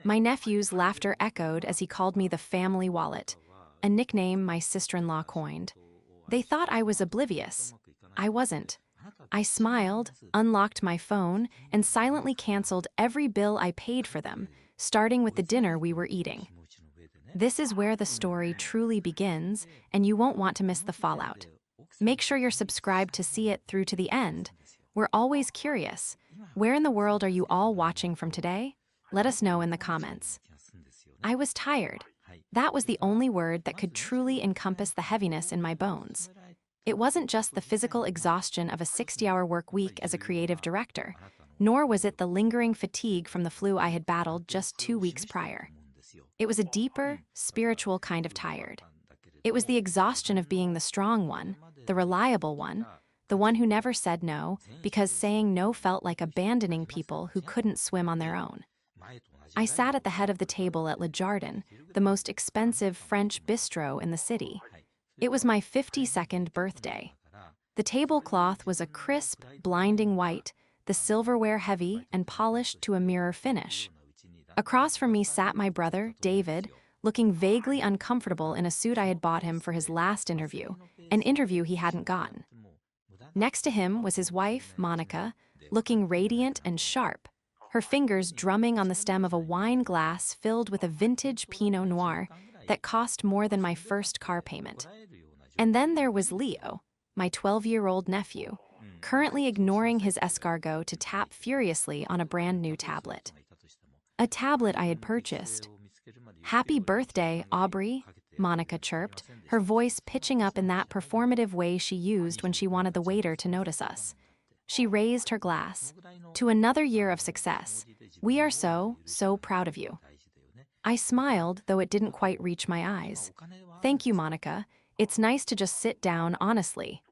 My nephew's laughter echoed as he called me the family wallet, a nickname my sister-in-law coined. They thought I was oblivious. I wasn't. I smiled, unlocked my phone, and silently canceled every bill I paid for them, starting with the dinner we were eating. This is where the story truly begins, and you won't want to miss the fallout. Make sure you're subscribed to see it through to the end. We're always curious. Where in the world are you all watching from today? Let us know in the comments. I was tired. That was the only word that could truly encompass the heaviness in my bones. It wasn't just the physical exhaustion of a 60-hour work week as a creative director, nor was it the lingering fatigue from the flu I had battled just 2 weeks prior. It was a deeper, spiritual kind of tired. It was the exhaustion of being the strong one, the reliable one, the one who never said no, because saying no felt like abandoning people who couldn't swim on their own. I sat at the head of the table at Le Jardin, the most expensive French bistro in the city. It was my 52nd birthday. The tablecloth was a crisp, blinding white, the silverware heavy and polished to a mirror finish. Across from me sat my brother, David, looking vaguely uncomfortable in a suit I had bought him for his last interview, an interview he hadn't gotten. Next to him was his wife, Monica, looking radiant and sharp, her fingers drumming on the stem of a wine glass filled with a vintage Pinot Noir that cost more than my first car payment. And then there was Leo, my 12-year-old nephew, currently ignoring his escargot to tap furiously on a brand new tablet. A tablet I had purchased. "Happy birthday, Aubrey," Monica chirped, her voice pitching up in that performative way she used when she wanted the waiter to notice us. She raised her glass. "To another year of success. We are so proud of you." I smiled, though it didn't quite reach my eyes. "Thank you, Monica. It's nice to just sit down honestly."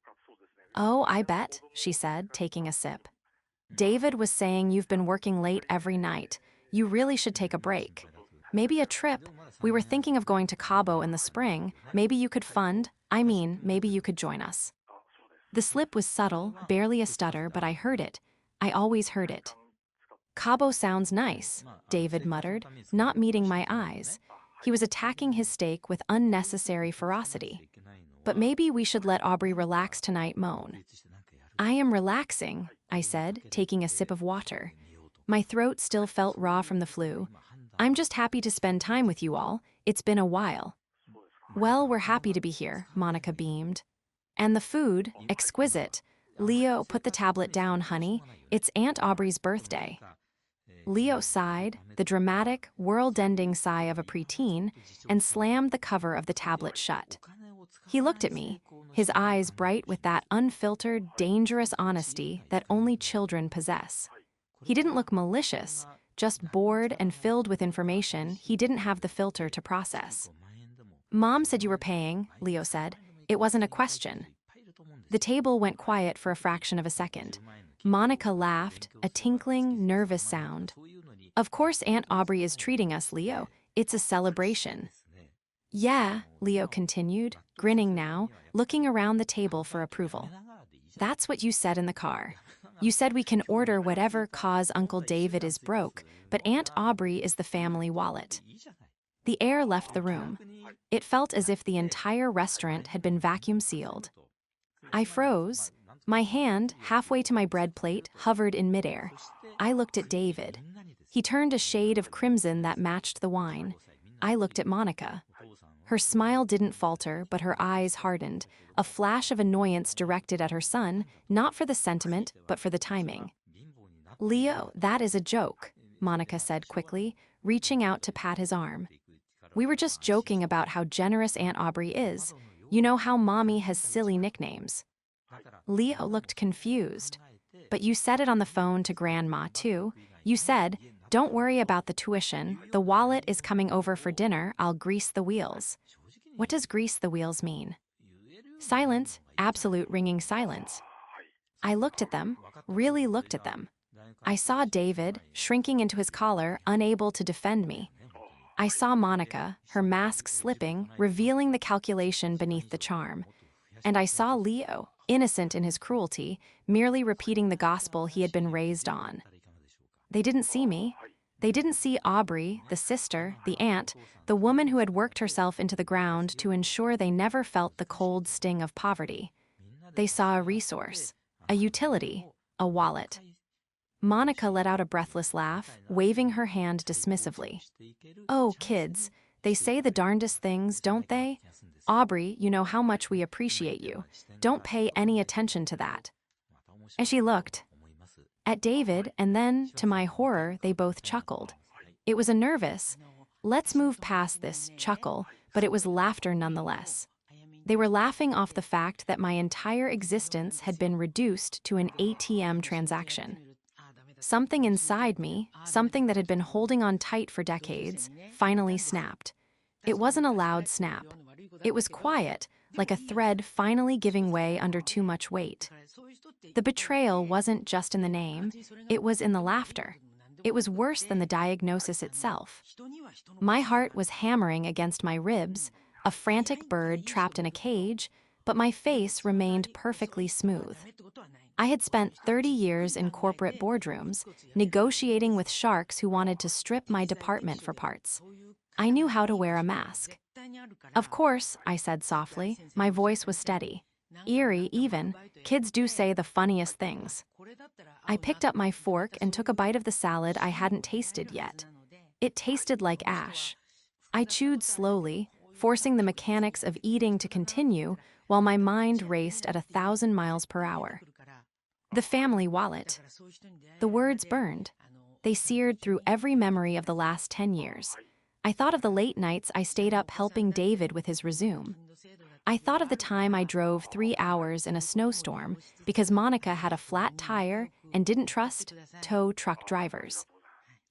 "Oh, I bet," she said, taking a sip. "David was saying you've been working late every night. You really should take a break. Maybe a trip. We were thinking of going to Cabo in the spring. Maybe you could maybe you could join us." The slip was subtle, barely a stutter, but I heard it. I always heard it. "Cabo sounds nice," David muttered, not meeting my eyes. He was attacking his steak with unnecessary ferocity. "But maybe we should let Aubrey relax tonight, moan." "I am relaxing," I said, taking a sip of water. My throat still felt raw from the flu. "I'm just happy to spend time with you all. It's been a while." "Well, we're happy to be here," Monica beamed. "And the food, exquisite." "Leo, put the tablet down, honey. It's Aunt Aubrey's birthday." Leo sighed, the dramatic, world-ending sigh of a preteen, and slammed the cover of the tablet shut. He looked at me, his eyes bright with that unfiltered, dangerous honesty that only children possess. He didn't look malicious, just bored and filled with information he didn't have the filter to process. "Mom said you were paying," Leo said. "It wasn't a question." The table went quiet for a fraction of a second. Monica laughed, a tinkling, nervous sound. "Of course Aunt Aubrey is treating us, Leo. It's a celebration." "Yeah," Leo continued, grinning now, looking around the table for approval. "That's what you said in the car. You said we can order whatever cause Uncle David is broke, but Aunt Aubrey is the family wallet." The air left the room. It felt as if the entire restaurant had been vacuum sealed. I froze. My hand, halfway to my bread plate, hovered in midair. I looked at David. He turned a shade of crimson that matched the wine. I looked at Monica. Her smile didn't falter, but her eyes hardened, a flash of annoyance directed at her son, not for the sentiment, but for the timing. "Leo, that is a joke," Monica said quickly, reaching out to pat his arm. "We were just joking about how generous Aunt Aubrey is. You know how Mommy has silly nicknames." Leo looked confused. "But you said it on the phone to Grandma, too. You said, 'Don't worry about the tuition. The wallet is coming over for dinner. I'll grease the wheels.'" What does grease the wheels mean? Silence, absolute ringing silence. I looked at them, really looked at them. I saw David, shrinking into his collar, unable to defend me. I saw Monica, her mask slipping, revealing the calculation beneath the charm. And I saw Leo, innocent in his cruelty, merely repeating the gospel he had been raised on. They didn't see me. They didn't see Aubrey, the sister, the aunt, the woman who had worked herself into the ground to ensure they never felt the cold sting of poverty. They saw a resource, a utility, a wallet. Monica let out a breathless laugh, waving her hand dismissively. Oh, kids, they say the darndest things, don't they? Aubrey, you know how much we appreciate you. Don't pay any attention to that. As she looked at David, and then, to my horror, they both chuckled. It was a nervous, let's move past this chuckle, but it was laughter nonetheless. They were laughing off the fact that my entire existence had been reduced to an ATM transaction. Something inside me, something that had been holding on tight for decades, finally snapped. It wasn't a loud snap. It was quiet, like a thread finally giving way under too much weight. The betrayal wasn't just in the name, it was in the laughter. It was worse than the diagnosis itself. My heart was hammering against my ribs, a frantic bird trapped in a cage, but my face remained perfectly smooth. I had spent 30 years in corporate boardrooms, negotiating with sharks who wanted to strip my department for parts. I knew how to wear a mask. Of course, I said softly. My voice was steady. Eerie, even. Kids do say the funniest things. I picked up my fork and took a bite of the salad I hadn't tasted yet. It tasted like ash. I chewed slowly, forcing the mechanics of eating to continue while my mind raced at 1,000 miles per hour. The family wallet. The words burned. They seared through every memory of the last 10 years. I thought of the late nights I stayed up helping David with his resume. I thought of the time I drove 3 hours in a snowstorm because Monica had a flat tire and didn't trust tow truck drivers.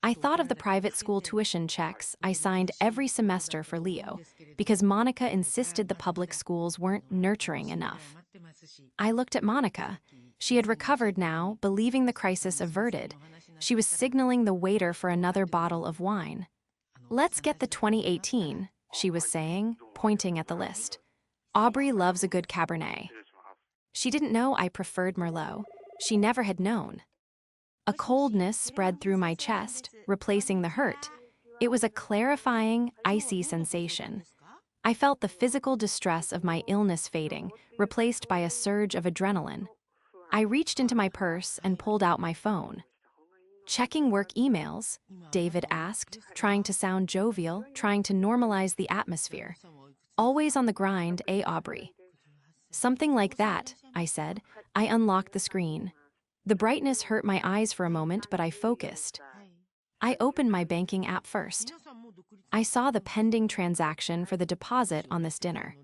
I thought of the private school tuition checks I signed every semester for Leo because Monica insisted the public schools weren't nurturing enough. I looked at Monica. She had recovered now, believing the crisis averted. She was signaling the waiter for another bottle of wine. Let's get the 2018, she was saying, pointing at the list. Aubrey loves a good Cabernet. She didn't know I preferred Merlot. She never had known. A coldness spread through my chest, replacing the hurt. It was a clarifying, icy sensation. I felt the physical distress of my illness fading, replaced by a surge of adrenaline. I reached into my purse and pulled out my phone. Checking work emails? David asked, trying to sound jovial, trying to normalize the atmosphere. Always on the grind, eh, Aubrey? Something like that, I said. I unlocked the screen. The brightness hurt my eyes for a moment, but I focused. I opened my banking app first. I saw the pending transaction for the deposit on this dinner.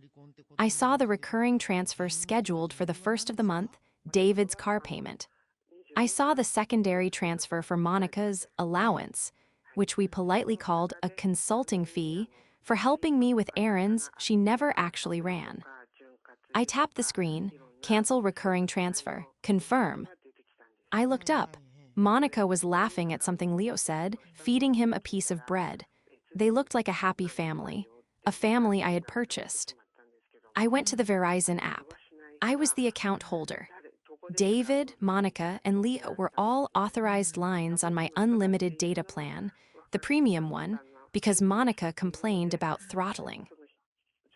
I saw the recurring transfer scheduled for the first of the month, David's car payment. I saw the secondary transfer for Monica's allowance, which we politely called a consulting fee, for helping me with errands she never actually ran. I tapped the screen, cancel recurring transfer, confirm. I looked up. Monica was laughing at something Leo said, feeding him a piece of bread. They looked like a happy family, a family I had purchased. I went to the Verizon app. I was the account holder. David, Monica, and Leo were all authorized lines on my unlimited data plan, the premium one, because Monica complained about throttling.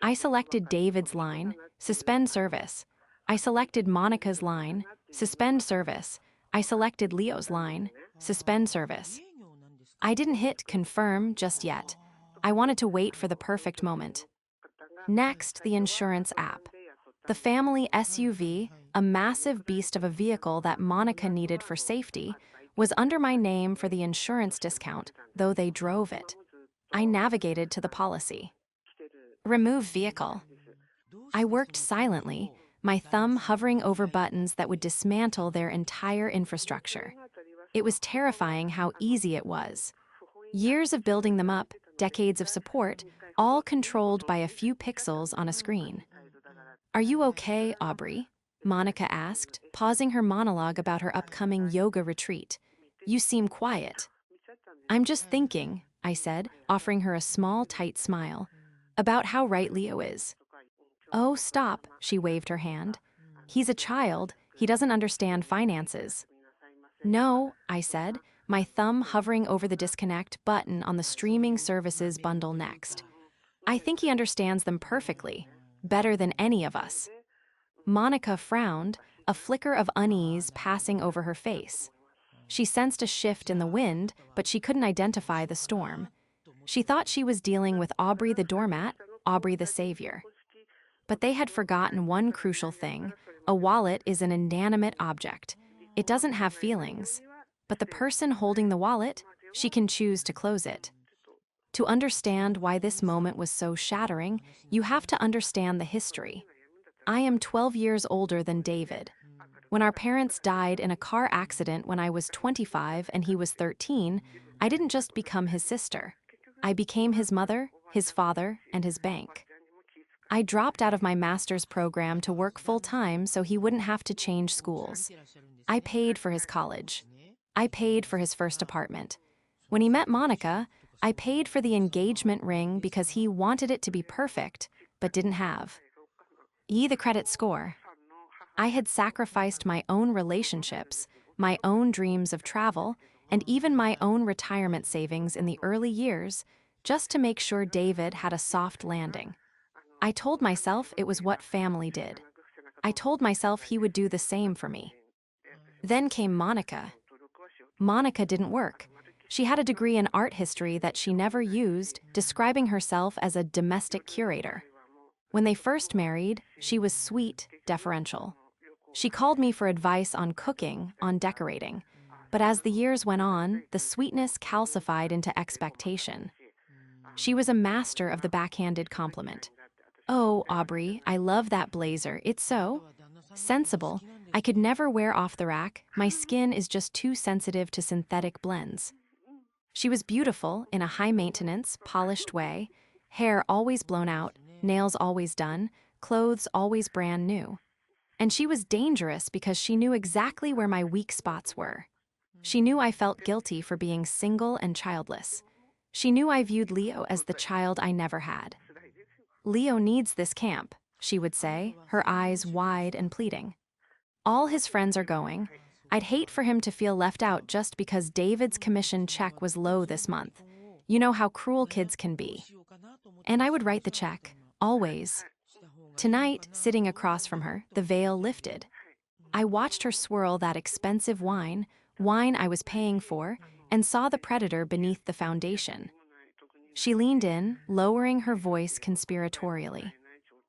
I selected David's line, suspend service. I selected Monica's line, suspend service. I selected Leo's line, suspend service. I didn't hit confirm just yet. I wanted to wait for the perfect moment. Next, the insurance app. The family SUV, a massive beast of a vehicle that Monica needed for safety, was under my name for the insurance discount, though they drove it. I navigated to the policy. Remove vehicle. I worked silently, my thumb hovering over buttons that would dismantle their entire infrastructure. It was terrifying how easy it was. Years of building them up, decades of support, all controlled by a few pixels on a screen. Are you okay, Aubrey? Monica asked, pausing her monologue about her upcoming yoga retreat. You seem quiet. I'm just thinking, I said, offering her a small, tight smile, about how right Leo is. Oh, stop, she waved her hand. He's a child, he doesn't understand finances. No, I said, my thumb hovering over the disconnect button on the streaming services bundle next. I think he understands them perfectly, better than any of us. Monica frowned, a flicker of unease passing over her face. She sensed a shift in the wind, but she couldn't identify the storm. She thought she was dealing with Aubrey the doormat, Aubrey the savior. But they had forgotten one crucial thing. A wallet is an inanimate object. It doesn't have feelings. But the person holding the wallet, she can choose to close it. To understand why this moment was so shattering, you have to understand the history. I am 12 years older than David. When our parents died in a car accident when I was 25 and he was 13, I didn't just become his sister. I became his mother, his father, and his bank. I dropped out of my master's program to work full-time so he wouldn't have to change schools. I paid for his college. I paid for his first apartment. When he met Monica, I paid for the engagement ring because he wanted it to be perfect, but didn't have the credit score. I had sacrificed my own relationships, my own dreams of travel, and even my own retirement savings in the early years, just to make sure David had a soft landing. I told myself it was what family did. I told myself he would do the same for me. Then came Monica. Monica didn't work. She had a degree in art history that she never used, describing herself as a domestic curator. When they first married, she was sweet, deferential. She called me for advice on cooking, on decorating. But as the years went on, the sweetness calcified into expectation. She was a master of the backhanded compliment. "Oh, Aubrey, I love that blazer. It's so sensible. I could never wear off the rack. My skin is just too sensitive to synthetic blends." She was beautiful in a high-maintenance, polished way, hair always blown out, nails always done, clothes always brand new. And she was dangerous because she knew exactly where my weak spots were. She knew I felt guilty for being single and childless. She knew I viewed Leo as the child I never had. "Leo needs this camp," she would say, her eyes wide and pleading. "All his friends are going. I'd hate for him to feel left out just because David's commission check was low this month. You know how cruel kids can be." And I would write the check, always. Tonight, sitting across from her, the veil lifted. I watched her swirl that expensive wine I was paying for, and saw the predator beneath the foundation. She leaned in, lowering her voice conspiratorially.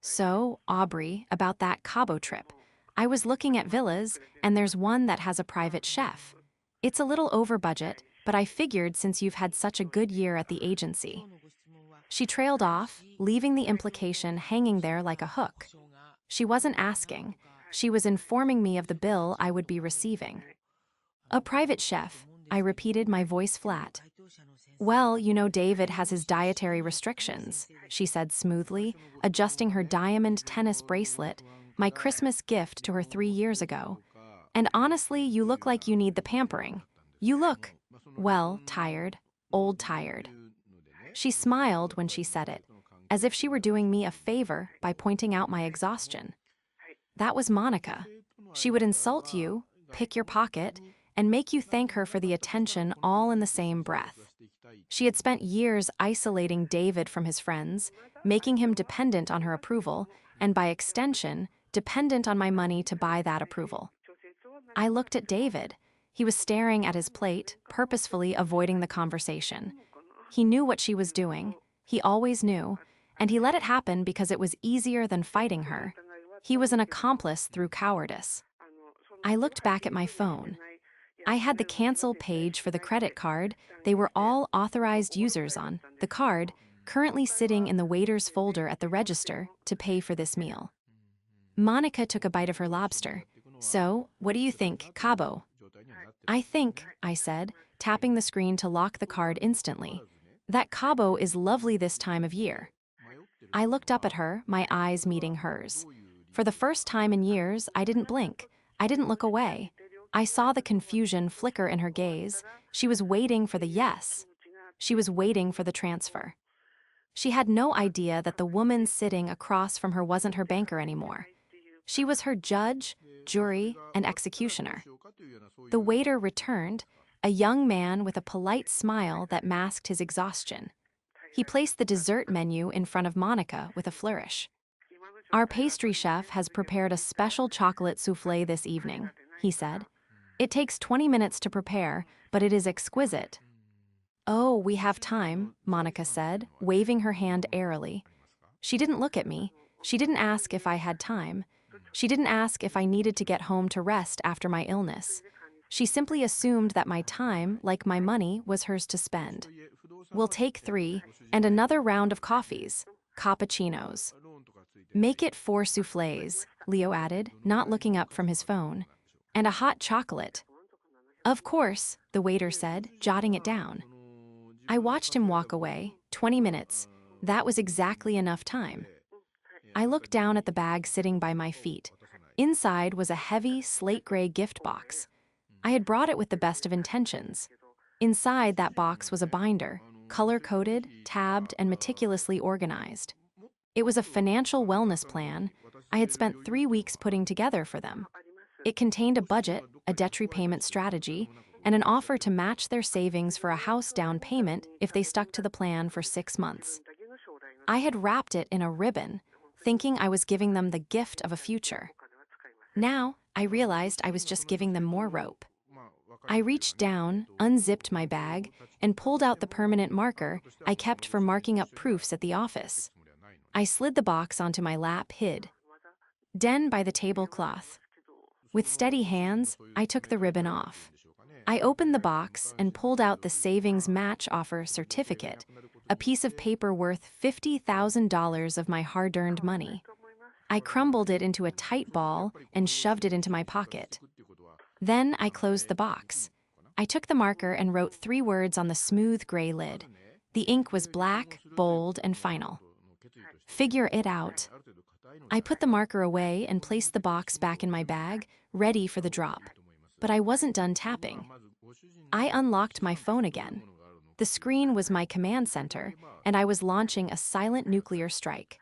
"So, Aubrey, about that Cabo trip. I was looking at villas, and there's one that has a private chef. It's a little over budget, but I figured since you've had such a good year at the agency." She trailed off, leaving the implication hanging there like a hook. She wasn't asking. She was informing me of the bill I would be receiving. "A private chef," I repeated, my voice flat. "Well, you know David has his dietary restrictions," she said smoothly, adjusting her diamond tennis bracelet, my Christmas gift to her 3 years ago. "And honestly, you look like you need the pampering. You look, well, tired, old tired." She smiled when she said it, as if she were doing me a favor by pointing out my exhaustion. That was Monica. She would insult you, pick your pocket, and make you thank her for the attention all in the same breath. She had spent years isolating David from his friends, making him dependent on her approval, and by extension, dependent on my money to buy that approval. I looked at David. He was staring at his plate, purposefully avoiding the conversation. He knew what she was doing. He always knew, and he let it happen because it was easier than fighting her. He was an accomplice through cowardice. I looked back at my phone. I had the cancel page for the credit card they were all authorized users on, the card currently sitting in the waiter's folder at the register to pay for this meal. Monica took a bite of her lobster. "So, what do you think, Cabo?" "I think," I said, tapping the screen to lock the card instantly, "that Cabo is lovely this time of year." I looked up at her, my eyes meeting hers. For the first time in years, I didn't blink. I didn't look away. I saw the confusion flicker in her gaze. She was waiting for the yes. She was waiting for the transfer. She had no idea that the woman sitting across from her wasn't her banker anymore. She was her judge, jury, and executioner. The waiter returned, a young man with a polite smile that masked his exhaustion. He placed the dessert menu in front of Monica with a flourish. Our pastry chef has prepared a special chocolate souffle this evening, he said. It takes 20 minutes to prepare, but it is exquisite. Oh, we have time, Monica said, waving her hand airily. She didn't look at me. She didn't ask if I had time. She didn't ask if I needed to get home to rest after my illness. She simply assumed that my time, like my money, was hers to spend. We'll take 3, and another round of coffees, cappuccinos. Make it 4 soufflés, Leo added, not looking up from his phone. And a hot chocolate. Of course, the waiter said, jotting it down. I watched him walk away, 20 minutes. That was exactly enough time. I looked down at the bag sitting by my feet. Inside was a heavy, slate-gray gift box. I had brought it with the best of intentions. Inside that box was a binder, color-coded, tabbed, and meticulously organized. It was a financial wellness plan I had spent 3 weeks putting together for them. It contained a budget, a debt repayment strategy, and an offer to match their savings for a house down payment if they stuck to the plan for 6 months. I had wrapped it in a ribbon, thinking I was giving them the gift of a future. Now, I realized I was just giving them more rope. I reached down, unzipped my bag, and pulled out the permanent marker I kept for marking up proofs at the office. I slid the box onto my lap, hid. Den by the tablecloth. With steady hands, I took the ribbon off. I opened the box and pulled out the savings match offer certificate, a piece of paper worth $50,000 of my hard-earned money. I crumbled it into a tight ball and shoved it into my pocket. Then I closed the box. I took the marker and wrote 3 words on the smooth gray lid. The ink was black, bold, and final. Figure it out. I put the marker away and placed the box back in my bag, ready for the drop. But I wasn't done tapping. I unlocked my phone again. The screen was my command center, and I was launching a silent nuclear strike.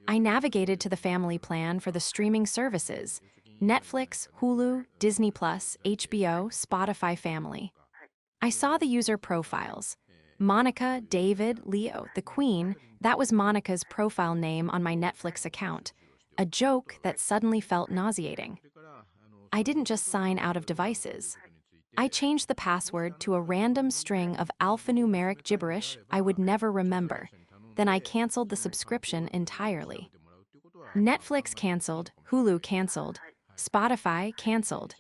I navigated to the family plan for the streaming services: Netflix, Hulu, Disney+, HBO, Spotify Family. I saw the user profiles. Monica, David, Leo, the Queen, that was Monica's profile name on my Netflix account. A joke that suddenly felt nauseating. I didn't just sign out of devices. I changed the password to a random string of alphanumeric gibberish I would never remember. Then I canceled the subscription entirely. Netflix canceled, Hulu canceled, Spotify canceled.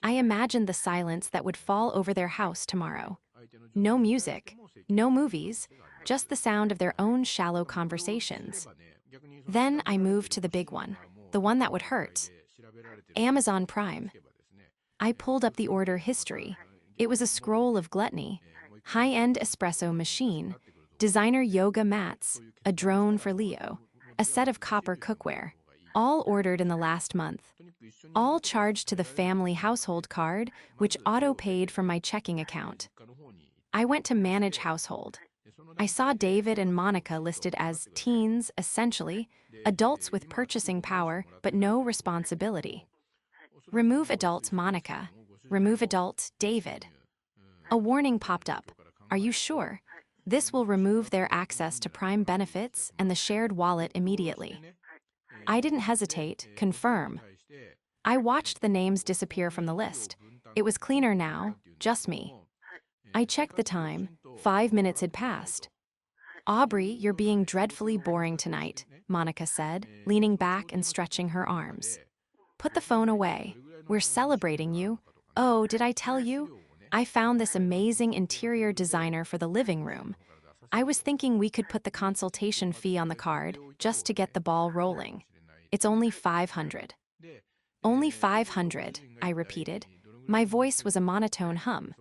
I imagined the silence that would fall over their house tomorrow. No music, no movies, just the sound of their own shallow conversations. Then I moved to the big one, the one that would hurt. Amazon Prime. I pulled up the order history. It was a scroll of gluttony, high-end espresso machine, designer yoga mats, a drone for Leo, a set of copper cookware, all ordered in the last month. All charged to the family household card, which auto-paid from my checking account. I went to manage household. I saw David and Monica listed as teens, essentially, adults with purchasing power, but no responsibility. Remove adult Monica. Remove adult David. A warning popped up. Are you sure? This will remove their access to Prime benefits and the shared wallet immediately. I didn't hesitate, confirm. I watched the names disappear from the list. It was cleaner now, just me. I checked the time. 5 minutes had passed. Aubrey, you're being dreadfully boring tonight, Monica said, leaning back and stretching her arms. Put the phone away. We're celebrating you. Oh, did I tell you? I found this amazing interior designer for the living room. I was thinking we could put the consultation fee on the card just to get the ball rolling. It's only $500. Only $500, I repeated. My voice was a monotone hum.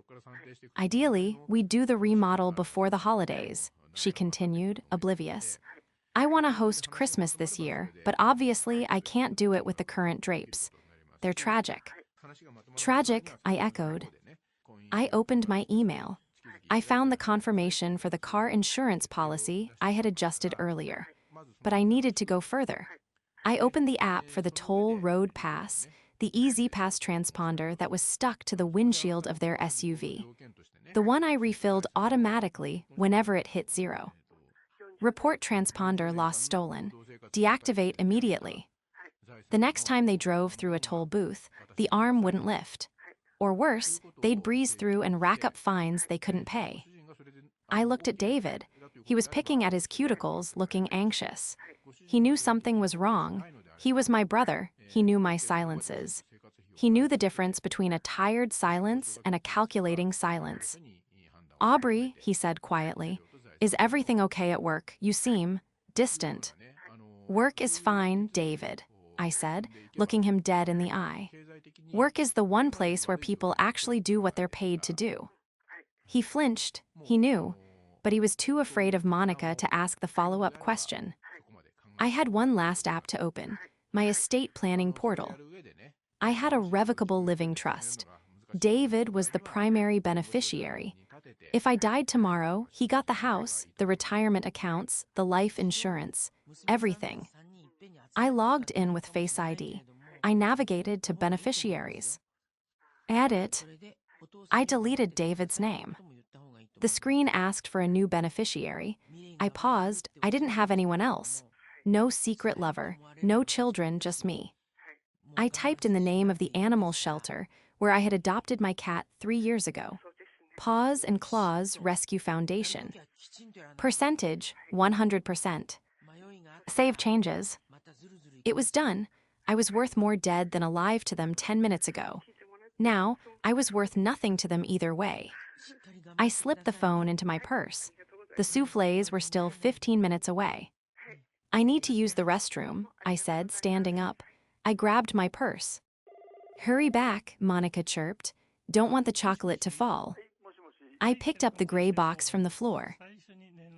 Ideally, we'd do the remodel before the holidays, she continued, oblivious. I want to host Christmas this year, but obviously I can't do it with the current drapes. They're tragic. Tragic, I echoed. I opened my email. I found the confirmation for the car insurance policy I had adjusted earlier. But I needed to go further. I opened the app for the toll road pass, the Easy Pass transponder that was stuck to the windshield of their SUV. The one I refilled automatically whenever it hit zero. Report transponder lost stolen. Deactivate immediately. The next time they drove through a toll booth, the arm wouldn't lift. Or worse, they'd breeze through and rack up fines they couldn't pay. I looked at David. He was picking at his cuticles, looking anxious. He knew something was wrong. He was my brother. He knew my silences. He knew the difference between a tired silence and a calculating silence. "Aubrey," he said quietly, "is everything okay at work? You seem distant." "Work is fine, David," I said, looking him dead in the eye. "Work is the one place where people actually do what they're paid to do." He flinched, he knew, but he was too afraid of Monica to ask the follow-up question. I had one last app to open, my estate planning portal. I had a revocable living trust. David was the primary beneficiary. If I died tomorrow, he got the house, the retirement accounts, the life insurance, everything. I logged in with Face ID. I navigated to beneficiaries. Edit. I deleted David's name. The screen asked for a new beneficiary. I paused. I didn't have anyone else. No secret lover, no children, just me. I typed in the name of the animal shelter where I had adopted my cat 3 years ago. Paws and Claws Rescue Foundation. Percentage, 100%. Save changes. It was done. I was worth more dead than alive to them 10 minutes ago. Now, I was worth nothing to them either way. I slipped the phone into my purse. The soufflés were still 15 minutes away. "I need to use the restroom," I said, standing up. I grabbed my purse. "Hurry back," Monica chirped. "Don't want the chocolate to fall." I picked up the gray box from the floor.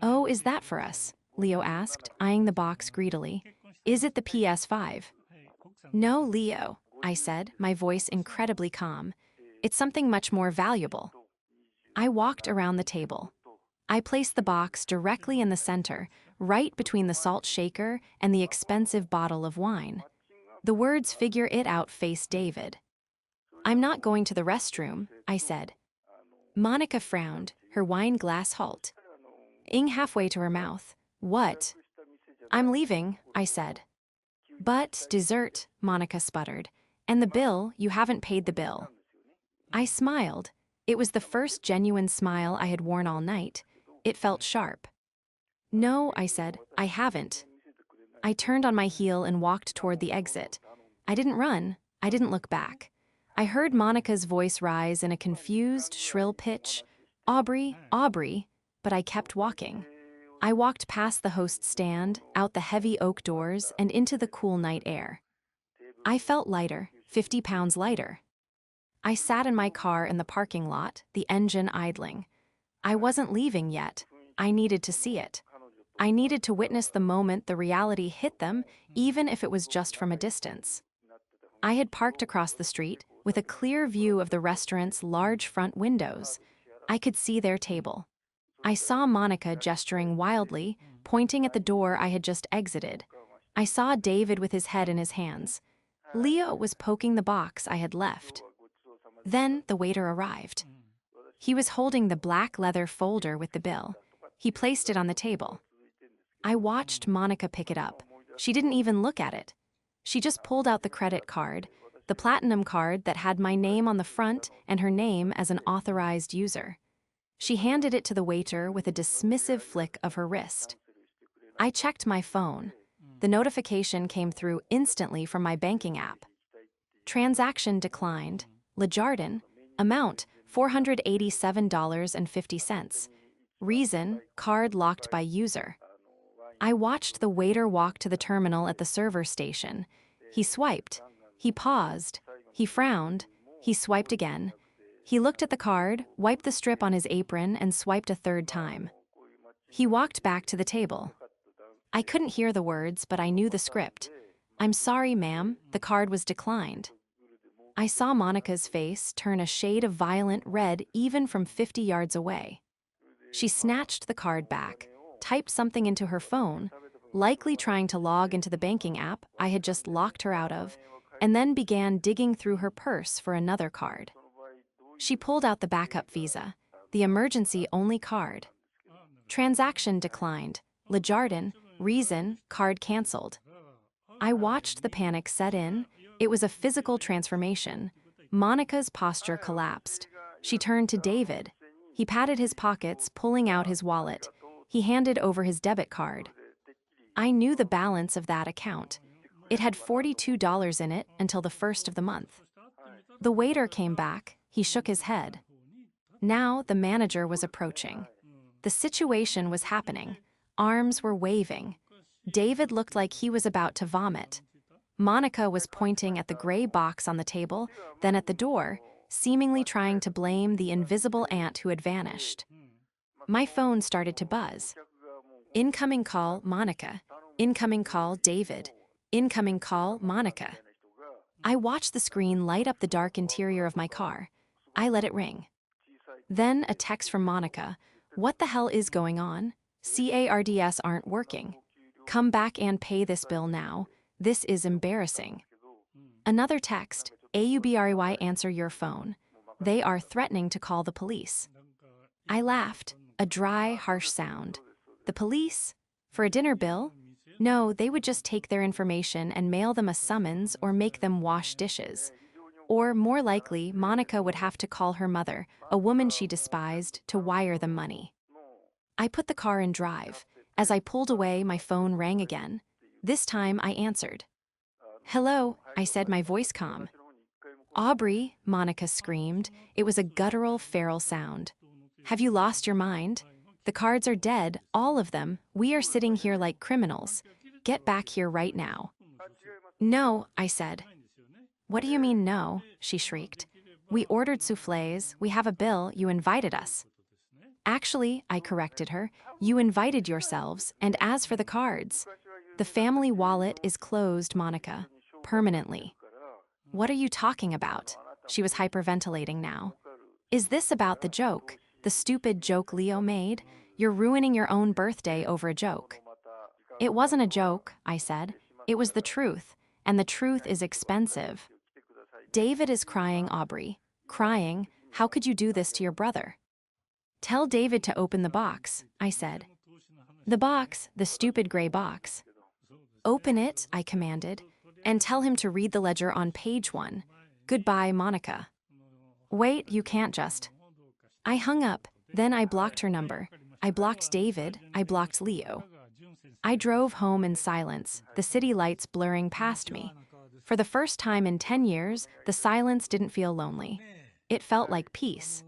"Oh, is that for us?" Leo asked, eyeing the box greedily. "Is it the PS5? "No, Leo," I said, my voice incredibly calm. "It's something much more valuable." I walked around the table. I placed the box directly in the center, right between the salt shaker and the expensive bottle of wine. The words "figure it out" faced David. "I'm not going to the restroom," I said. Monica frowned, her wine glass halt. Ing halfway to her mouth. "What?" "I'm leaving," I said. "But dessert," Monica sputtered. "And the bill, you haven't paid the bill." I smiled. It was the first genuine smile I had worn all night. It felt sharp. "No," I said, "I haven't." I turned on my heel and walked toward the exit. I didn't run. I didn't look back. I heard Monica's voice rise in a confused, shrill pitch. "Aubrey, Aubrey," but I kept walking. I walked past the host stand, out the heavy oak doors, and into the cool night air. I felt lighter, 50 pounds lighter. I sat in my car in the parking lot, the engine idling. I wasn't leaving yet. I needed to see it. I needed to witness the moment the reality hit them, even if it was just from a distance. I had parked across the street, with a clear view of the restaurant's large front windows. I could see their table. I saw Monica gesturing wildly, pointing at the door I had just exited. I saw David with his head in his hands. Leo was poking the box I had left. Then the waiter arrived. He was holding the black leather folder with the bill. He placed it on the table. I watched Monica pick it up. She didn't even look at it. She just pulled out the credit card, the platinum card that had my name on the front and her name as an authorized user. She handed it to the waiter with a dismissive flick of her wrist. I checked my phone. The notification came through instantly from my banking app. Transaction declined. Lejardin. Amount, $487.50. Reason, card locked by user. I watched the waiter walk to the terminal at the server station. He swiped. He paused. He frowned. He swiped again. He looked at the card, wiped the strip on his apron, and swiped a third time. He walked back to the table. I couldn't hear the words, but I knew the script. "I'm sorry, ma'am, the card was declined." I saw Monica's face turn a shade of violent red even from 50 yards away. She snatched the card back, typed something into her phone, likely trying to log into the banking app I had just locked her out of, and then began digging through her purse for another card. She pulled out the backup Visa, the emergency-only card. Transaction declined. Lejardin, reason, card canceled. I watched the panic set in. It was a physical transformation. Monica's posture collapsed. She turned to David. He patted his pockets, pulling out his wallet. He handed over his debit card. I knew the balance of that account. It had $42 in it until the first of the month. The waiter came back. He shook his head. Now the manager was approaching. The situation was happening. Arms were waving. David looked like he was about to vomit. Monica was pointing at the gray box on the table, then at the door, seemingly trying to blame the invisible aunt who had vanished. My phone started to buzz. Incoming call, Monica. Incoming call, David. Incoming call, Monica. I watched the screen light up the dark interior of my car. I let it ring. Then a text from Monica. What the hell is going on? CARDS aren't working. Come back and pay this bill now. This is embarrassing. Another text. AUBREY, answer your phone. They are threatening to call the police. I laughed. A dry, harsh sound. The police? For a dinner bill? No, they would just take their information and mail them a summons or make them wash dishes. Or, more likely, Monica would have to call her mother, a woman she despised, to wire them money. I put the car in drive. As I pulled away, my phone rang again. This time, I answered. Hello, I said, my voice calm. Aubrey, Monica screamed. It was a guttural, feral sound. Have you lost your mind? The cards are dead, all of them. We are sitting here like criminals. Get back here right now. No, I said. What do you mean no? She shrieked. We ordered soufflés, we have a bill, you invited us. Actually, I corrected her, you invited yourselves, and as for the cards, the family wallet is closed, Monica, permanently. What are you talking about? She was hyperventilating now. Is this about the joke, the stupid joke Leo made? You're ruining your own birthday over a joke. It wasn't a joke, I said. It was the truth, and the truth is expensive. David is crying, Aubrey. Crying, how could you do this to your brother? Tell David to open the box, I said. The box, the stupid gray box. Open it, I commanded, and tell him to read the ledger on page 1. Goodbye, Monica. Wait, you can't just. I hung up, then I blocked her number. I blocked David, I blocked Leo. I drove home in silence, the city lights blurring past me. For the first time in 10 years, the silence didn't feel lonely. It felt like peace.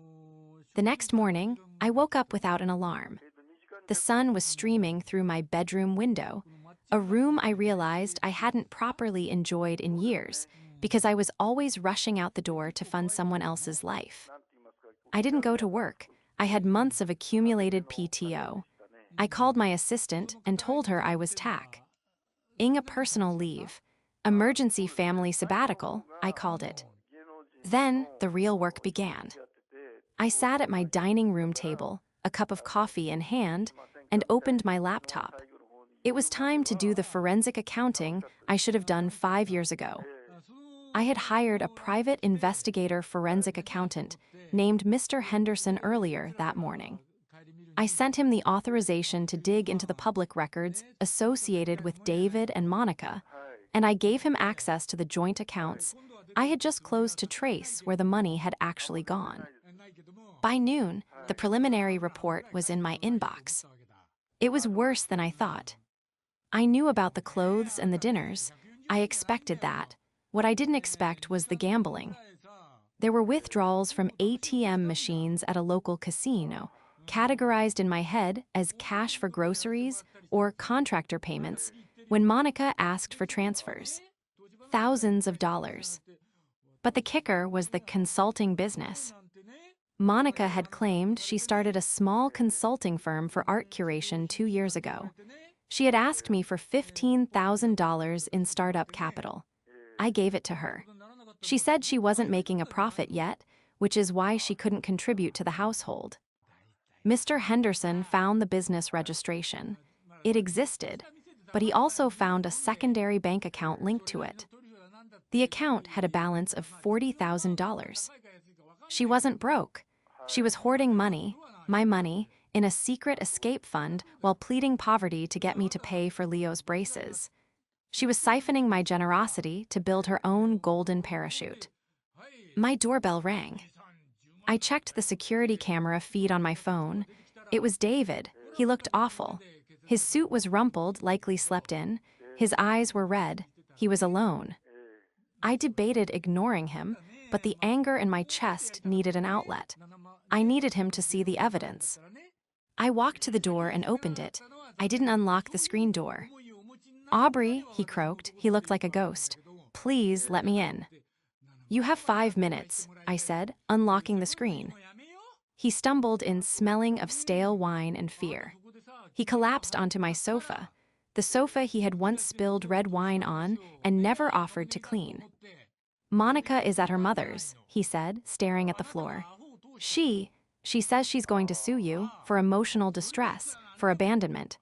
The next morning, I woke up without an alarm. The sun was streaming through my bedroom window, a room I realized I hadn't properly enjoyed in years because I was always rushing out the door to fund someone else's life. I didn't go to work. I had months of accumulated PTO. I called my assistant and told her I was taking a personal leave. Emergency family sabbatical, I called it. Then the real work began. I sat at my dining room table, a cup of coffee in hand, and opened my laptop. It was time to do the forensic accounting I should have done 5 years ago. I had hired a private investigator forensic accountant named Mr. Henderson earlier that morning. I sent him the authorization to dig into the public records associated with David and Monica, and I gave him access to the joint accounts I had just closed to trace where the money had actually gone. By noon, the preliminary report was in my inbox. It was worse than I thought. I knew about the clothes and the dinners. I expected that. What I didn't expect was the gambling. There were withdrawals from ATM machines at a local casino, categorized in my head as cash for groceries or contractor payments, when Monica asked for transfers. Thousands of dollars. But the kicker was the consulting business. Monica had claimed she started a small consulting firm for art curation 2 years ago. She had asked me for $15,000 in startup capital. I gave it to her. She said she wasn't making a profit yet, which is why she couldn't contribute to the household. Mr. Henderson found the business registration. It existed, but he also found a secondary bank account linked to it. The account had a balance of $40,000. She wasn't broke. She was hoarding money, my money, in a secret escape fund while pleading poverty to get me to pay for Leo's braces. She was siphoning my generosity to build her own golden parachute. My doorbell rang. I checked the security camera feed on my phone. It was David. He looked awful. His suit was rumpled, likely slept in. His eyes were red. He was alone. I debated ignoring him, but the anger in my chest needed an outlet. I needed him to see the evidence. I walked to the door and opened it. I didn't unlock the screen door. "Aubrey," he croaked. He looked like a ghost. "Please let me in." "You have 5 minutes," I said, unlocking the screen. He stumbled in, smelling of stale wine and fear. He collapsed onto my sofa, the sofa he had once spilled red wine on and never offered to clean. "Monica is at her mother's," he said, staring at the floor. She says she's going to sue you for emotional distress, for abandonment."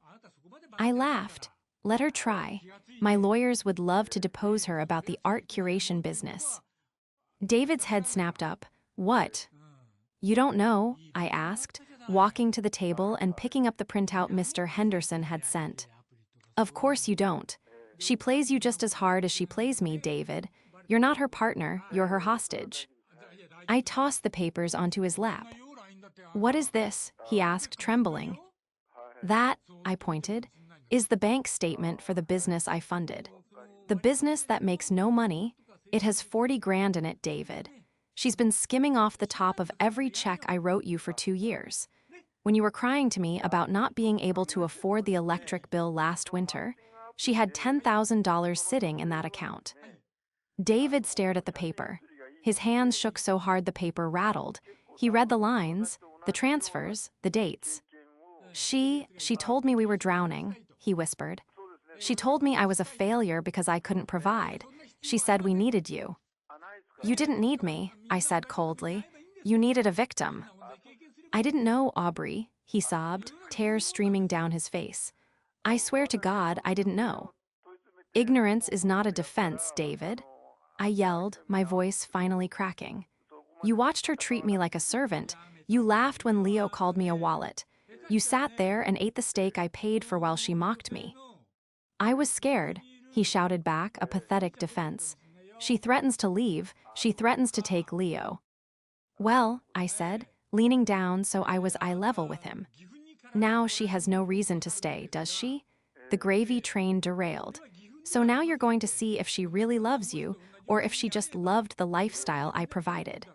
I laughed. Let her try. My lawyers would love to depose her about the art curation business. David's head snapped up. "What?" "You don't know?" I asked, walking to the table and picking up the printout Mr. Henderson had sent. "Of course you don't. She plays you just as hard as she plays me, David. You're not her partner, you're her hostage." I tossed the papers onto his lap. "What is this?" he asked, trembling. "That," I pointed, "is the bank statement for the business I funded. The business that makes no money. It has 40 grand in it, David. She's been skimming off the top of every check I wrote you for 2 years. When you were crying to me about not being able to afford the electric bill last winter, she had $10,000 sitting in that account." David stared at the paper. His hands shook so hard the paper rattled. He read the lines, the transfers, the dates. She told me we were drowning," he whispered. "She told me I was a failure because I couldn't provide. She said we needed you." "You didn't need me," I said coldly. "You needed a victim." "I didn't know, Aubrey," he sobbed, tears streaming down his face. "I swear to God I didn't know." "Ignorance is not a defense, David," I yelled, my voice finally cracking. "You watched her treat me like a servant. You laughed when Leo called me a wallet. You sat there and ate the steak I paid for while she mocked me." "I was scared," he shouted back, a pathetic defense. "She threatens to leave. She threatens to take Leo." "Well," I said, leaning down so I was eye level with him. "Now she has no reason to stay, does she?" The gravy train derailed. "So now you're going to see if she really loves you, or if she just loved the lifestyle I provided."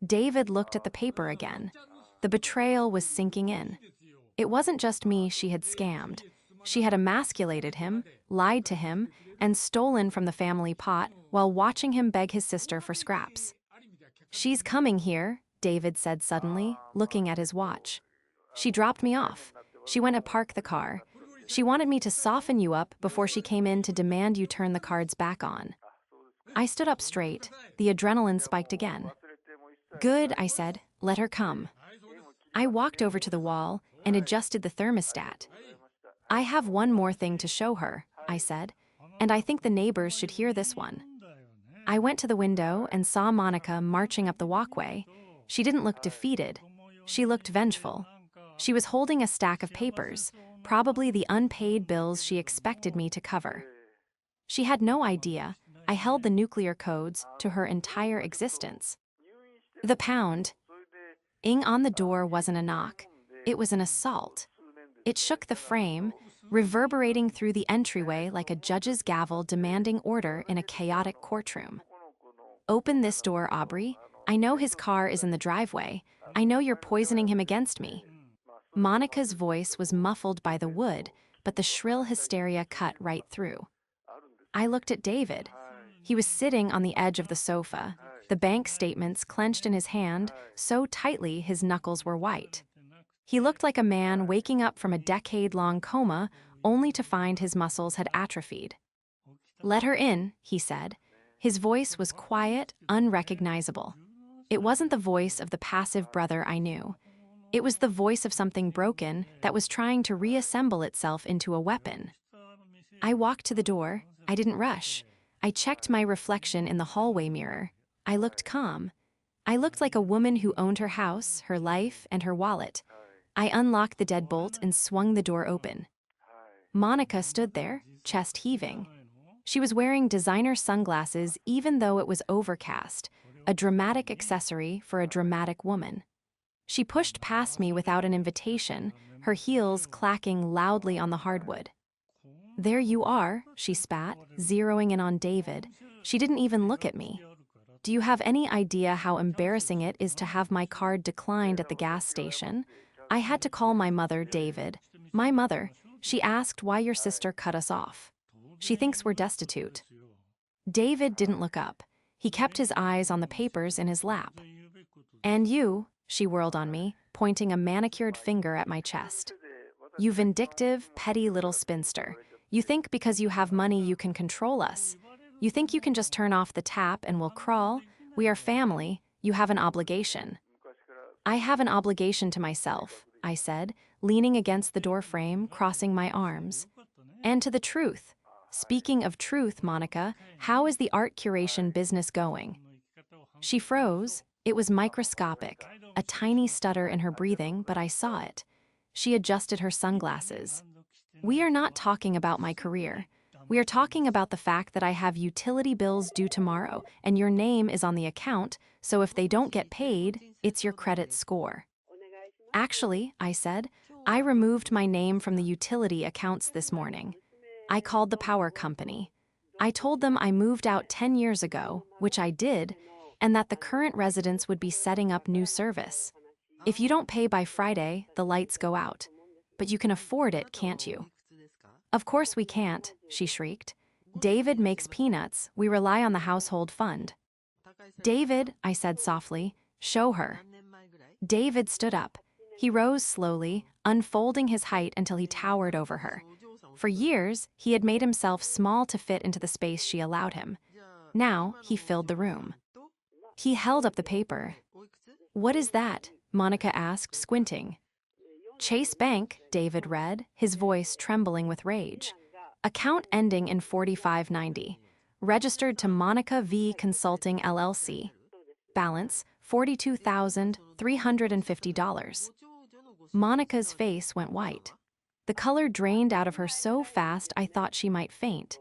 David looked at the paper again. The betrayal was sinking in. It wasn't just me she had scammed. She had emasculated him, lied to him, and stolen from the family pot while watching him beg his sister for scraps. "She's coming here," David said suddenly, looking at his watch. "She dropped me off. She went to park the car. She wanted me to soften you up before she came in to demand you turn the cards back on." I stood up straight. The adrenaline spiked again. "Good," I said. "Let her come." I walked over to the wall and adjusted the thermostat. "I have one more thing to show her," I said, "and I think the neighbors should hear this one." I went to the window and saw Monica marching up the walkway. She didn't look defeated. She looked vengeful. She was holding a stack of papers, probably the unpaid bills she expected me to cover. She had no idea I held the nuclear codes to her entire existence. The pound. Ing on the door wasn't a knock. It was an assault. It shook the frame, reverberating through the entryway like a judge's gavel demanding order in a chaotic courtroom. "Open this door, Aubrey. I know his car is in the driveway. I know you're poisoning him against me." Monica's voice was muffled by the wood, but the shrill hysteria cut right through. I looked at David. He was sitting on the edge of the sofa, the bank statements clenched in his hand so tightly his knuckles were white. He looked like a man waking up from a decade-long coma only to find his muscles had atrophied. "Let her in," he said. His voice was quiet, unrecognizable. It wasn't the voice of the passive brother I knew. It was the voice of something broken that was trying to reassemble itself into a weapon. I walked to the door. I didn't rush. I checked my reflection in the hallway mirror. I looked calm. I looked like a woman who owned her house, her life, and her wallet. I unlocked the deadbolt and swung the door open. Monica stood there, chest heaving. She was wearing designer sunglasses even though it was overcast, a dramatic accessory for a dramatic woman. She pushed past me without an invitation, her heels clacking loudly on the hardwood. "There you are," she spat, zeroing in on David. She didn't even look at me. "Do you have any idea how embarrassing it is to have my card declined at the gas station? I had to call my mother, David. My mother. She asked why your sister cut us off. She thinks we're destitute." David didn't look up. He kept his eyes on the papers in his lap. "And you," she whirled on me, pointing a manicured finger at my chest. "You vindictive, petty little spinster. You think because you have money you can control us. You think you can just turn off the tap and we'll crawl? We are family. You have an obligation." "I have an obligation to myself," I said, leaning against the doorframe, crossing my arms. "And to the truth. Speaking of truth, Monica, how is the art curation business going?" She froze. It was microscopic, a tiny stutter in her breathing, but I saw it. She adjusted her sunglasses. "We are not talking about my career. We are talking about the fact that I have utility bills due tomorrow, and your name is on the account, so if they don't get paid, it's your credit score." "Actually," I said, "I removed my name from the utility accounts this morning. I called the power company. I told them I moved out 10 years ago, which I did, and that the current residents would be setting up new service. If you don't pay by Friday, the lights go out. But you can afford it, can't you?" "Of course we can't," she shrieked. "David makes peanuts. We rely on the household fund." "David," I said softly, "show her." David stood up. He rose slowly, unfolding his height until he towered over her. For years, he had made himself small to fit into the space she allowed him. Now, he filled the room. He held up the paper. "What is that?" Monica asked, squinting. "Chase Bank," David read, his voice trembling with rage. "Account ending in 4590. Registered to Monica V. Consulting LLC. Balance, $42,350. Monica's face went white. The color drained out of her so fast I thought she might faint.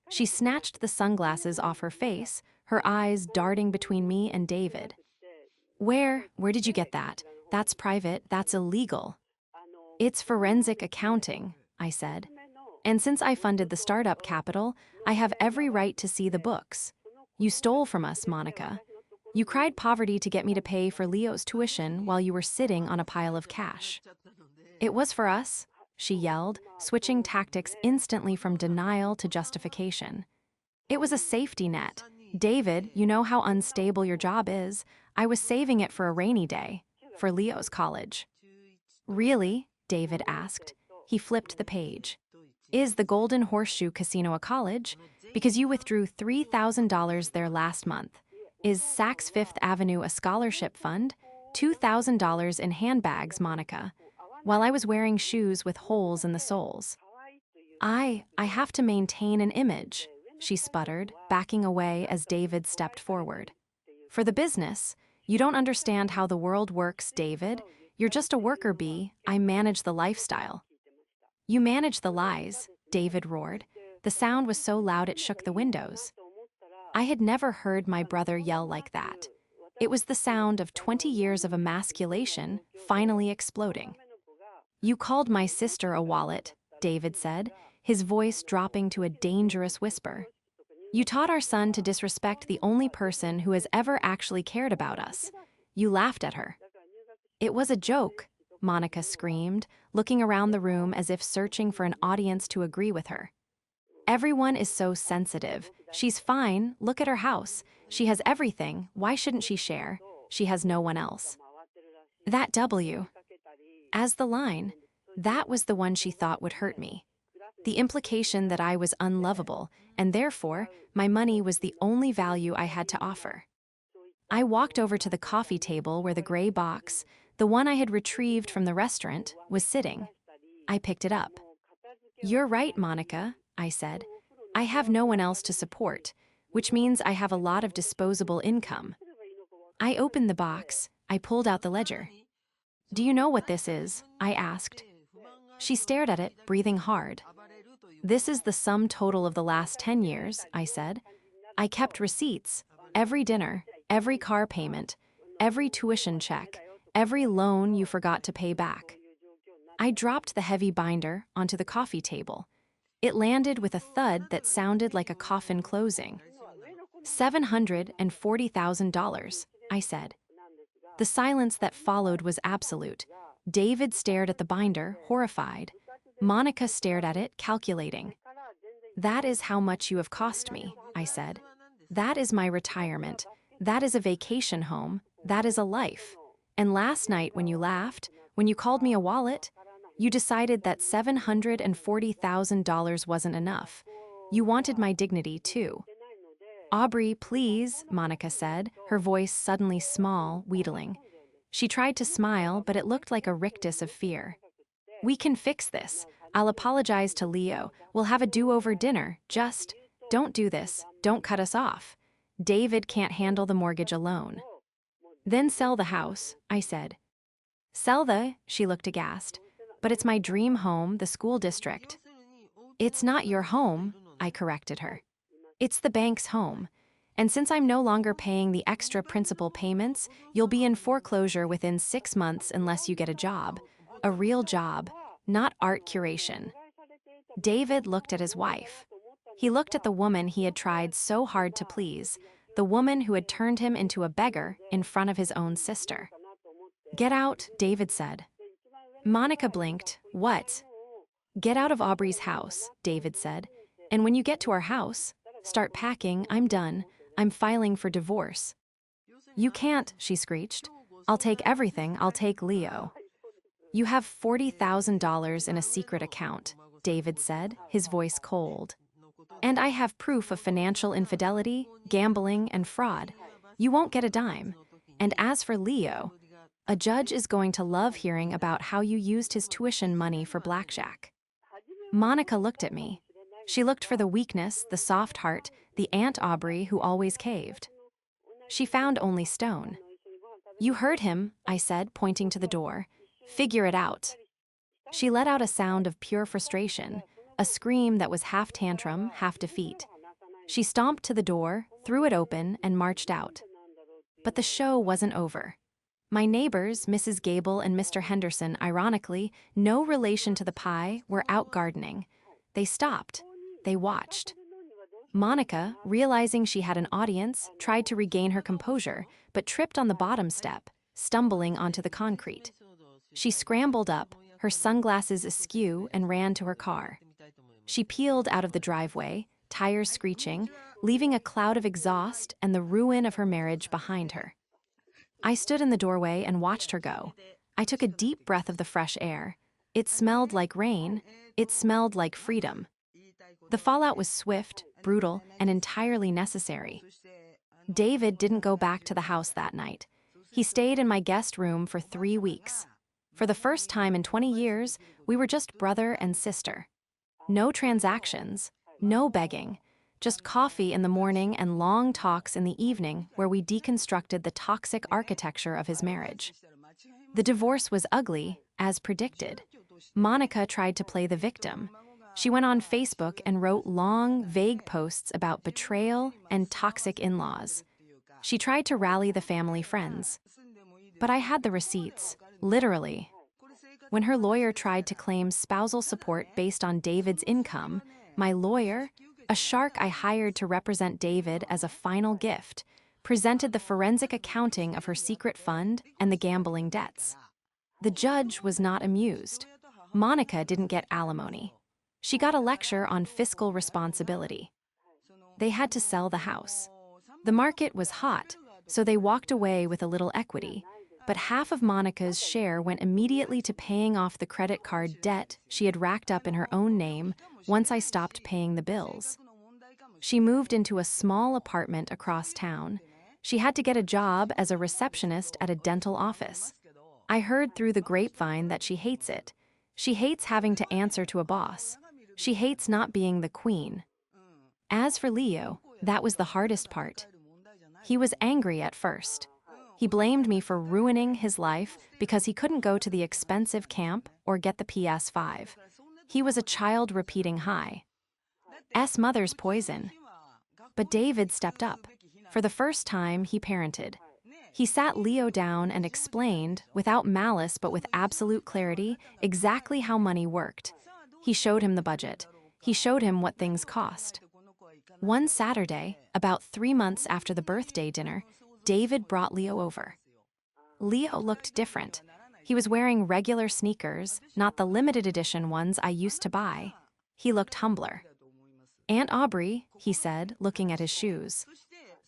She snatched the sunglasses off her face, her eyes darting between me and David. Where did you get that? That's private, that's illegal." "It's forensic accounting," I said. "And since I funded the startup capital, I have every right to see the books. You stole from us, Monica. You cried poverty to get me to pay for Leo's tuition while you were sitting on a pile of cash." "It was for us," she yelled, switching tactics instantly from denial to justification. "It was a safety net. David, you know how unstable your job is. I was saving it for a rainy day, for Leo's college." "Really?" David asked. He flipped the page. "Is the Golden Horseshoe Casino a college? Because you withdrew $3,000 there last month. Is Saks Fifth Avenue a scholarship fund? $2,000 in handbags, Monica. While I was wearing shoes with holes in the soles." I have to maintain an image," she sputtered, backing away as David stepped forward. "For the business. You don't understand how the world works, David. You're just a worker bee. I manage the lifestyle." "You manage the lies," David roared. The sound was so loud it shook the windows. I had never heard my brother yell like that. It was the sound of 20 years of emasculation finally exploding. "You called my sister a wallet," David said, his voice dropping to a dangerous whisper. "You taught our son to disrespect the only person who has ever actually cared about us. You laughed at her." "It was a joke," Monica screamed, looking around the room as if searching for an audience to agree with her. "Everyone is so sensitive. She's fine. Look at her house. She has everything. Why shouldn't she share? She has no one else." That W, as the line, that was the one she thought would hurt me. The implication that I was unlovable, and therefore, my money was the only value I had to offer. I walked over to the coffee table where the gray box, the one I had retrieved from the restaurant, was sitting. I picked it up. "You're right, Monica," I said. "I have no one else to support. which means I have a lot of disposable income. I opened the box. I pulled out the ledger. Do you know what this is? I asked. She stared at it, breathing hard. This is the sum total of the last 10 years, I said. I kept receipts. Every dinner, every car payment, every tuition check, every loan you forgot to pay back. I dropped the heavy binder onto the coffee table. It landed with a thud that sounded like a coffin closing. $740,000, I said. The silence that followed was absolute. David stared at the binder, horrified. Monica stared at it, calculating. That is how much you have cost me, I said. That is my retirement. That is a vacation home. That is a life. And last night when you laughed, when you called me a wallet, you decided that $740,000 wasn't enough. You wanted my dignity, too. Aubrey, please, Monica said, her voice suddenly small, wheedling. She tried to smile, but it looked like a rictus of fear. We can fix this. I'll apologize to Leo. We'll have a do-over dinner. Just don't do this. Don't cut us off. David can't handle the mortgage alone. Then sell the house, I said. Sell she looked aghast. But it's my dream home, the school district. It's not your home, I corrected her. It's the bank's home. And since I'm no longer paying the extra principal payments, you'll be in foreclosure within 6 months unless you get a job. A real job, not art curation. David looked at his wife. He looked at the woman he had tried so hard to please, the woman who had turned him into a beggar in front of his own sister. Get out, David said. Monica blinked. What? Get out of Aubrey's house, David said. And when you get to our house, start packing. I'm done. I'm filing for divorce. You can't, she screeched. I'll take everything. I'll take Leo. You have $40,000 in a secret account, David said, his voice cold. And I have proof of financial infidelity, gambling, and fraud. You won't get a dime. And as for Leo, a judge is going to love hearing about how you used his tuition money for blackjack. Monica looked at me. She looked for the weakness, the soft heart, the Aunt Aubrey who always caved. She found only stone. You heard him, I said, pointing to the door. Figure it out. She let out a sound of pure frustration, a scream that was half tantrum, half defeat. She stomped to the door, threw it open, and marched out. But the show wasn't over. My neighbors, Mrs. Gable and Mr. Henderson, ironically, no relation to the pie, were out gardening. They stopped. They watched. Monica, realizing she had an audience, tried to regain her composure, but tripped on the bottom step, stumbling onto the concrete. She scrambled up, her sunglasses askew, and ran to her car. She peeled out of the driveway, tires screeching, leaving a cloud of exhaust and the ruin of her marriage behind her. I stood in the doorway and watched her go. I took a deep breath of the fresh air. It smelled like rain. It smelled like freedom. The fallout was swift, brutal, and entirely necessary. David didn't go back to the house that night. He stayed in my guest room for 3 weeks. For the first time in 20 years, we were just brother and sister. No transactions, no begging, just coffee in the morning and long talks in the evening where we deconstructed the toxic architecture of his marriage. The divorce was ugly, as predicted. Monica tried to play the victim. She went on Facebook and wrote long, vague posts about betrayal and toxic in-laws. She tried to rally the family friends. But I had the receipts, literally. When her lawyer tried to claim spousal support based on David's income, my lawyer, a shark I hired to represent David as a final gift, presented the forensic accounting of her secret fund and the gambling debts. The judge was not amused. Monica didn't get alimony. She got a lecture on fiscal responsibility. They had to sell the house. The market was hot, so they walked away with a little equity, but half of Monica's share went immediately to paying off the credit card debt she had racked up in her own name once I stopped paying the bills. She moved into a small apartment across town. She had to get a job as a receptionist at a dental office. I heard through the grapevine that she hates it. She hates having to answer to a boss. She hates not being the queen. As for Leo, That was the hardest part. He was angry at first. He blamed me for ruining his life because he couldn't go to the expensive camp or get the PS5. He was a child repeating hi. S mother's poison. But David stepped up. For the first time, he parented. He sat Leo down and explained, without malice but with absolute clarity, exactly how money worked. He showed him the budget. He showed him what things cost. One Saturday, about 3 months after the birthday dinner, David brought Leo over. Leo looked different. He was wearing regular sneakers, not the limited edition ones I used to buy. He looked humbler. "Aunt Aubrey," he said, looking at his shoes.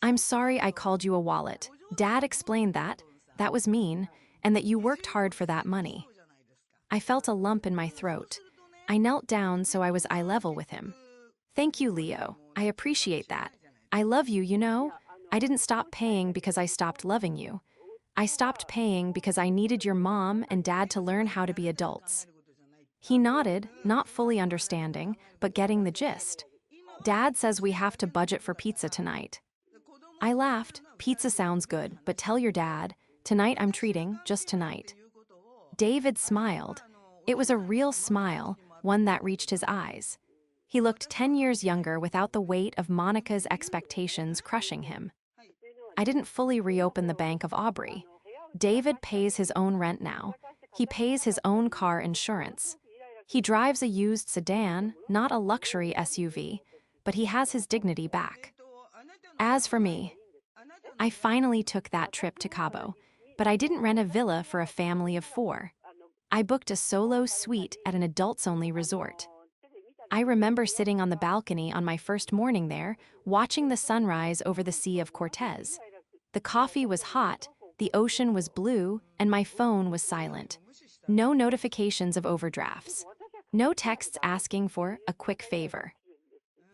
"I'm sorry I called you a wallet. Dad explained that. That was mean, and that you worked hard for that money." I felt a lump in my throat. I knelt down so I was eye level with him. "Thank you, Leo. I appreciate that. I love you, you know? I didn't stop paying because I stopped loving you. I stopped paying because I needed your mom and dad to learn how to be adults." He nodded, not fully understanding, but getting the gist. "Dad says we have to budget for pizza tonight." I laughed. "Pizza sounds good, but tell your dad. Tonight I'm treating, just tonight." David smiled. It was a real smile, one that reached his eyes. He looked 10 years younger without the weight of Monica's expectations crushing him. I didn't fully reopen the Bank of Aubrey. David pays his own rent now. He pays his own car insurance. He drives a used sedan, not a luxury SUV, but he has his dignity back. As for me, I finally took that trip to Cabo, but I didn't rent a villa for a family of 4. I booked a solo suite at an adults-only resort. I remember sitting on the balcony on my first morning there, watching the sunrise over the Sea of Cortez. The coffee was hot, the ocean was blue, and my phone was silent. No notifications of overdrafts. No texts asking for a quick favor.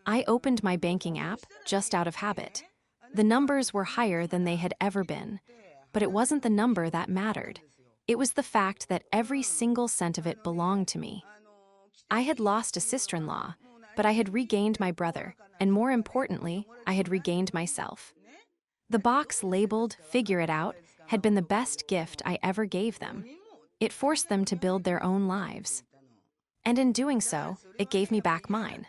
I opened my banking app, just out of habit. The numbers were higher than they had ever been. But it wasn't the number that mattered. It was the fact that every single cent of it belonged to me. I had lost a sister-in-law, but I had regained my brother, and more importantly, I had regained myself. The box labeled "Figure It Out" had been the best gift I ever gave them. It forced them to build their own lives. And in doing so, it gave me back mine.